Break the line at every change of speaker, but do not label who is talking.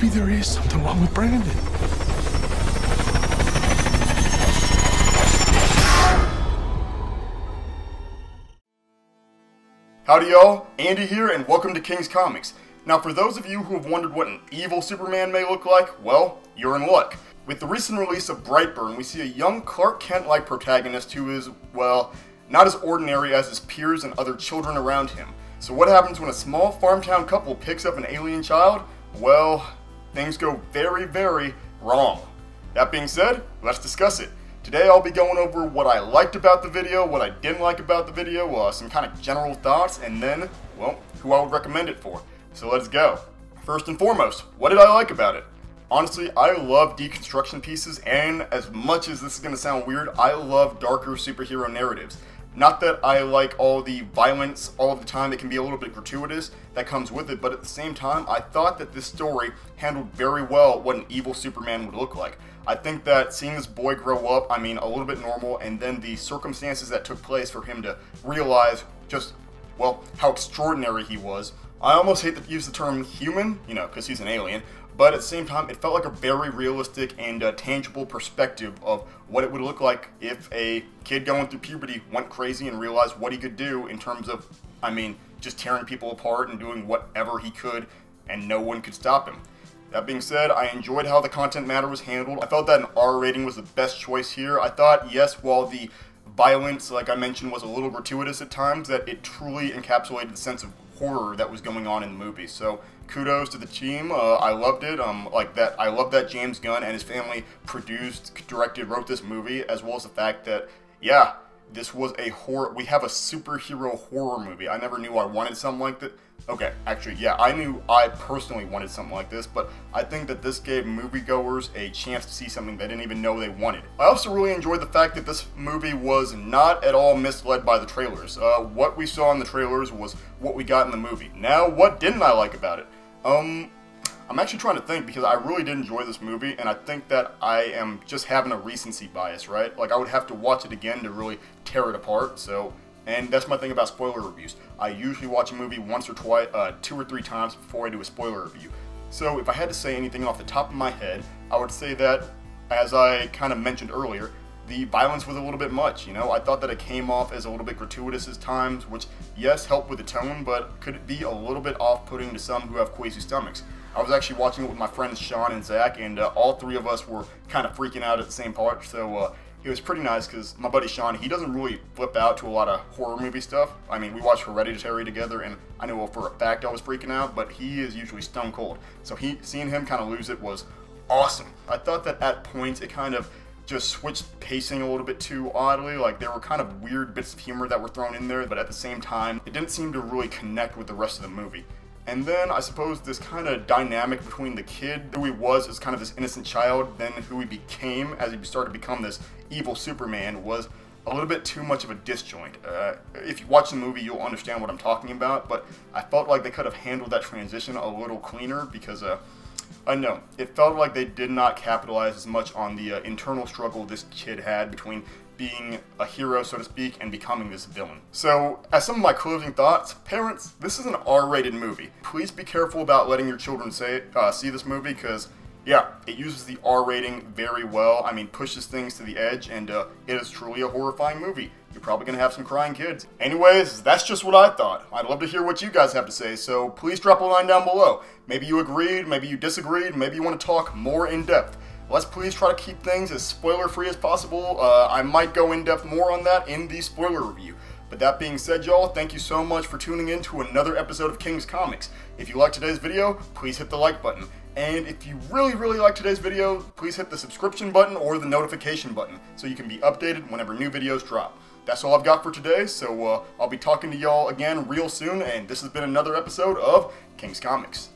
maybe there is something wrong with Brandon.
Howdy y'all, Andy here and welcome to King's Comics. Now for those of you who have wondered what an evil Superman may look like, well, you're in luck. With the recent release of Brightburn, we see a young Clark Kent-like protagonist who is, well, not as ordinary as his peers and other children around him. So what happens when a small farmtown couple picks up an alien child? Well, things go very, very wrong. That being said, let's discuss it. Today I'll be going over what I liked about the video, what I didn't like about the video, some kind of general thoughts, and then, well, who I would recommend it for. So let's go. First and foremost, what did I like about it? Honestly, I love deconstruction pieces, and as much as this is going to sound weird, I love darker superhero narratives. Not that I like all the violence all of the time, it can be a little bit gratuitous, that comes with it, but at the same time, I thought that this story handled very well what an evil Superman would look like. I think that seeing this boy grow up, a little bit normal, and then the circumstances that took place for him to realize just, well, how extraordinary he was. I almost hate to use the term human, because he's an alien, but at the same time, it felt like a very realistic and tangible perspective of what it would look like if a kid going through puberty went crazy and realized what he could do in terms of, just tearing people apart and doing whatever he could, and no one could stop him. That being said, I enjoyed how the content matter was handled. I felt that an R rating was the best choice here. I thought, yes, while the violence, like I mentioned, was a little gratuitous at times, that it truly encapsulated the sense of horror that was going on in the movie. So kudos to the team. I loved it. I love that James Gunn and his family produced, directed, wrote this movie, as well as the fact that, yeah, this was a horror. We have a superhero horror movie. I never knew I wanted something like that. Okay, actually, yeah, I knew I personally wanted something like this, but I think that this gave moviegoers a chance to see something they didn't even know they wanted. I also really enjoyed the fact that this movie was not at all misled by the trailers. What we saw in the trailers was what we got in the movie. Now, what didn't I like about it? I'm actually trying to think, because I really did enjoy this movie, and I think that I am just having a recency bias, right? Like, I would have to watch it again to really tear it apart, so... And that's my thing about spoiler reviews. I usually watch a movie once or twice, 2 or 3 times before I do a spoiler review. So if I had to say anything off the top of my head, I would say that, as I kind of mentioned earlier, the violence was a little bit much, I thought that it came off as a little bit gratuitous at times, which, yes, helped with the tone, but could be a little bit off-putting to some who have queasy stomachs. I was actually watching it with my friends Sean and Zach, and all 3 of us were kind of freaking out at the same part, so it was pretty nice because my buddy Sean, he doesn't really flip out to a lot of horror movie stuff. We watched Hereditary together, and I know for a fact I was freaking out, but he is usually stone cold. So seeing him kind of lose it was awesome. I thought that at points it kind of just switched pacing a little bit too oddly. Like, there were kind of weird bits of humor that were thrown in there, but at the same time, it didn't seem to really connect with the rest of the movie. And then, I suppose, this kind of dynamic between the kid, who he was as kind of this innocent child, then who he became as he started to become this evil Superman, was a little bit too much of a disjoint. If you watch the movie, you'll understand what I'm talking about, but I felt like they could have handled that transition a little cleaner, because, I don't know, it felt like they did not capitalize as much on the internal struggle this kid had between being a hero, so to speak, and becoming this villain. So, as some of my closing thoughts, parents, this is an R-rated movie. Please be careful about letting your children see this movie, because, yeah, it uses the R rating very well. Pushes things to the edge, and it is truly a horrifying movie. You're probably going to have some crying kids. Anyways, that's just what I thought. I'd love to hear what you guys have to say, so please drop a line down below. Maybe you agreed, maybe you disagreed, maybe you want to talk more in depth. Let's please try to keep things as spoiler-free as possible. I might go in-depth more on that in the spoiler review. But that being said, y'all, thank you so much for tuning in to another episode of King's Comics. If you liked today's video, please hit the like button. And if you really, really like today's video, please hit the subscription button or the notification button so you can be updated whenever new videos drop. That's all I've got for today, so I'll be talking to y'all again real soon, and this has been another episode of King's Comics.